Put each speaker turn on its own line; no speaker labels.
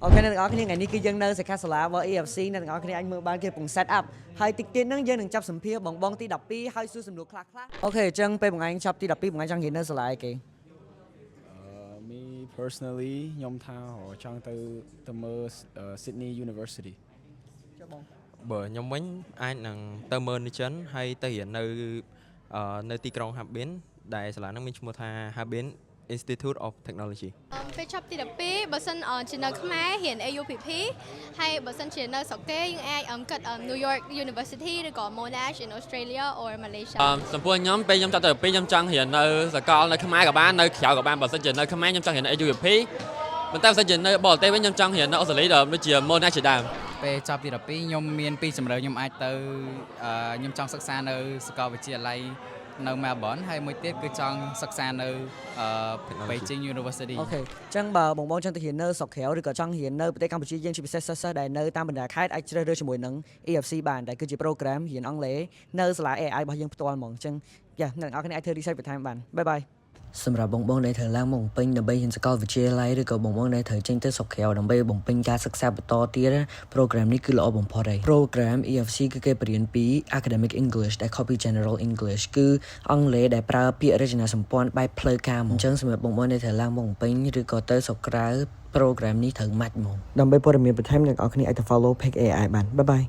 អូខេអ្នកទាំងអស់គ្នាថ្ងៃនេះគឺយើងនៅសិក្ខាសាលា EFC អ្នកទាំងអស់គ្នាអាចមើលបានគេកំពុង set up ហើយតិចទៀតហ្នឹងយើងនឹងចាប់សម្ភារបងទី12ហើយសួរសំណួរខ្លះអូខេអញ្ចឹងពេលបងឯងចប់ទី12បងឯងចង់រៀននៅសាលាអីគេ
Me personally ខ្ញុំថាចង់ទៅមើល Sydney University
ចុះបង
បើខ្ញុំវិញអាចនឹងទៅមើលនេះចិនហើយទៅរៀននៅទីក្រុង Harbin ដែលសាលាហ្នឹងមានឈ្មោះថា Harbin Institute of Technology
ពេលចប់ទី12បើសិនជានៅខ្មែររៀន AUPP ហើយបើសិនជានៅស្រុកគេយើងអាចគិត New York University ឬក៏ Monash in Australia or Malaysia
ចំពោះខ្ញុំពេលខ្ញុំចាប់ទៅ2ខ្ញុំចង់រៀននៅសាកលនៅខ្មែរក៏បាននៅក្រៅក៏បានបើសិនជានៅខ្មែរខ្ញុំចង់រៀននៅ AUPP ប៉ុន្តែបើសិនជានៅបរទេសវិញខ្ញុំចង់រៀននៅអូស្ត្រាលីដូចជា Monash ជាដើម
ពេលចប់ទី12ខ្ញុំមាន2ជម្រើសខ្ញុំអាចទៅខ្ញុំចង់សិក្សានៅសាកលវិទ្យាល័យនៅ Melbourne ហើយមួយទៀតគឺចង់សិក្សានៅ Beijing University
អូខេអញ្ចឹងបើបងចង់ទៅរៀននៅស្រុកក្រៅឬក៏ចង់រៀននៅប្រទេសកម្ពុជាយើងជាពិសេសសិស្សដែលនៅតាមបណ្ដាខេត្តអាចជ្រើសរើសជាមួយនឹង EFC បានដែលគឺជា program រៀនអង់គ្លេសនៅសាលា AI របស់យើងផ្ទាល់ហ្មងអញ្ចឹងយ៉ាអ្នកទាំងអស់គ្នាអាចធ្វើ research បន្ថែមបានបាយបាយសម្រាប់បងដែលត្រូវឡើងមកបំពេញដើម្បីរៀនសាកលវិទ្យាល័យឬក៏បងដែលត្រូវចេញទៅស្រុកក្រៅដើម្បីបំពេញការសិក្សាបន្តទៀត program នេះគឺល្អបំផុតហើយ program EFC គឺគេបរៀនពី academic English ដែល copy general English គឺអង់គ្លេសដែលប្រើពាក្យរចនាសម្ព័ន្ធបែបផ្លូវការមកអញ្ចឹងសម្រាប់បងដែលត្រូវឡើងមកបំពេញឬក៏ទៅស្រុកក្រៅ program នេះត្រូវម៉ាច់ហ្មងដើម្បីព័ត៌មានបន្ថែមអ្នកនរគ្នាអាចទៅ follow page AI បានបាយបាយ